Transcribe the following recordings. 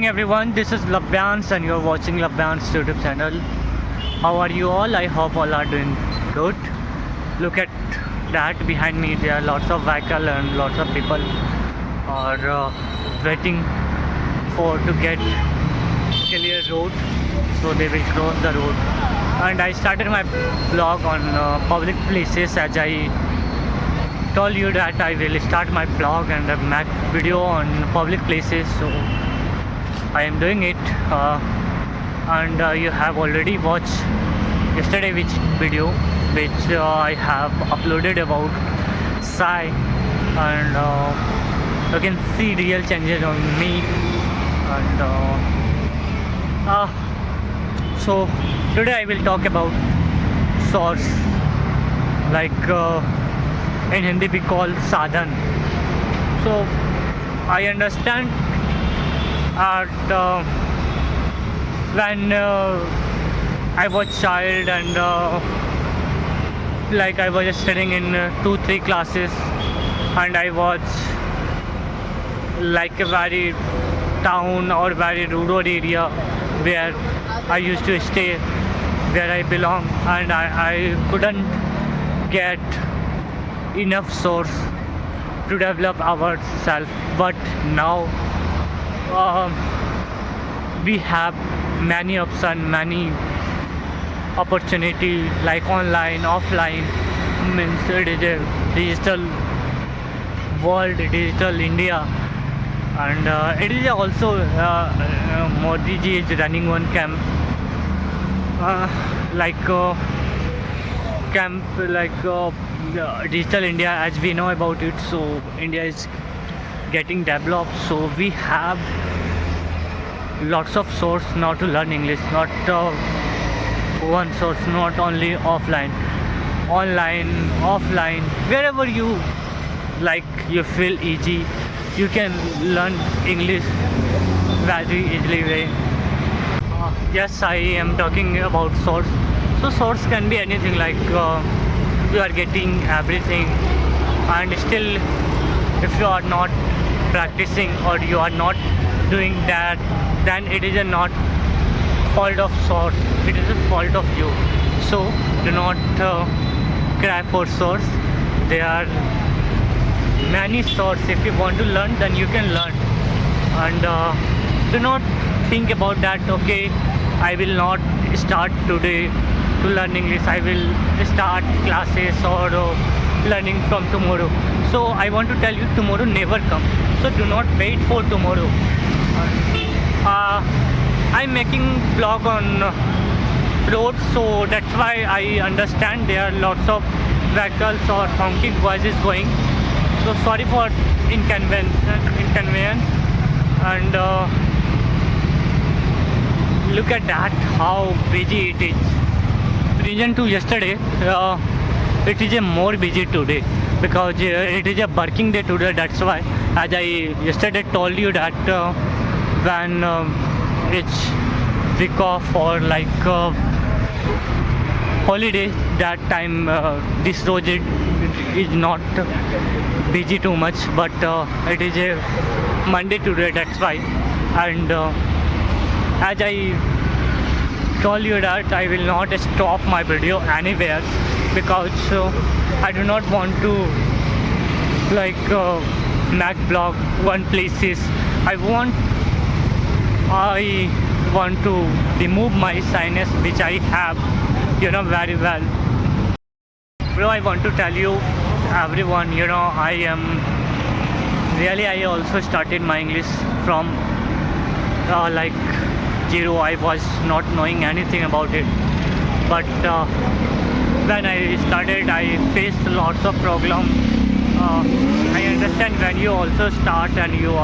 Everyone, this is Labhyans and you're watching Labhyans YouTube channel. How are you all? I hope all are doing good. Look at that behind me. There are lots of vehicle and lots of people are waiting for to get clear road, so they will cross the road. And I started my blog on public places, as I told you that I will start my blog and make video on public places. So I am doing it, and you have already watched yesterday which video which I have uploaded about Sai, and you can see real changes on me. And so today I will talk about source, like in Hindi we call sadhan. So I understand at when I was child, and like I was studying in 2-3 classes, and I was like a very town or very rural area where I used to stay, where I belong, and I couldn't get enough source to develop ourselves. But now we have many options, many opportunity, like online, offline. Means it is a digital world, digital India. And it is also Modi ji is running one camp, camp like digital India, as we know about it. So India is getting developed, so we have lots of source now to learn English, not one source, not only offline, online, offline, wherever you like, you feel easy, you can learn English very easily way. Yes, I am talking about source. So source can be anything, like you are getting everything, and still if you are not practicing or you are not doing that, then it is a not fault of source, it is a fault of you. So do not cry for source. There are many sources. If you want to learn, then you can learn. And do not think about that, okay, I will not start today to learn English, I will start classes or learning from tomorrow. So I want to tell you, tomorrow never comes. So do not wait for tomorrow. I'm making blog on road, so that's why I understand there are lots of vehicles or honking voices going. So sorry for inconvenience. And look at that, how busy it is. Reason to yesterday, it is a more busy today, because it is a working day today. That's why, as I yesterday told you, that when it's week off or like holiday, that time this road is not busy too much. But it is a Monday today, that's why. And as I told you that I will not stop my video anywhere, because I do not want to like make blog one places. I want to remove my sinus, which I have, very well. Bro, I want to tell you everyone, I also started my English from like zero. I was not knowing anything about it, but when I started, I faced lots of problems. I understand when you also start and you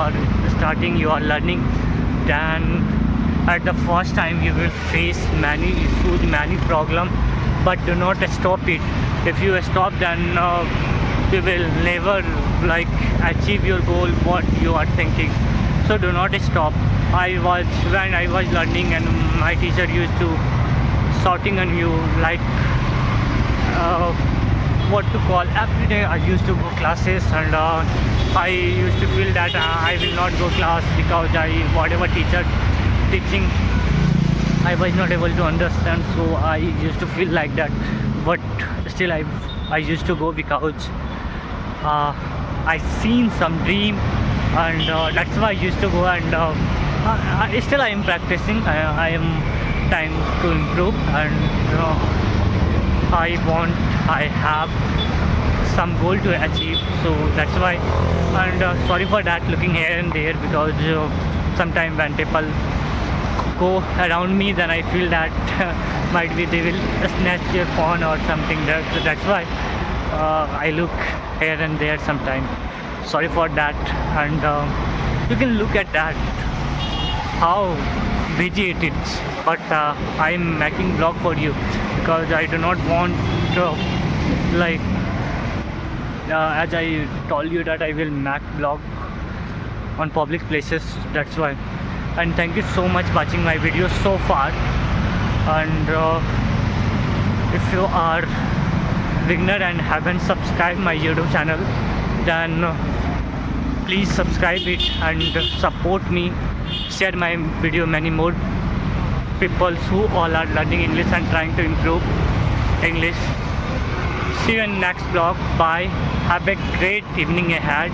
are learning, then at the first time you will face many issues, many problems, but do not stop it. If you stop, then you will never like achieve your goal, what you are thinking. So do not stop. When I was learning, and my teacher used to shouting on you, like what to call, every day I used to go classes, and I used to feel that I will not go class because I whatever teacher teaching I was not able to understand, so I used to feel like that. But still I used to go because I seen some dream, and that's why I used to go. And still I am practicing. I am time to improve, and I have some goal to achieve, so that's why. And sorry for that, looking here and there, because sometimes when people go around me, then I feel that might be they will snatch your phone or something. That's why I look here and there sometimes. Sorry for that. And you can look at that, how busy it is. But I'm making vlog for you because I do not want to, like, as I told you that I will make vlog on public places. That's why. And thank you so much watching my video so far. And if you are beginner and haven't subscribed my YouTube channel, then please subscribe it and support me. Share my video many more people who all are learning English and trying to improve English. See you in next vlog. Bye. Have a great evening ahead.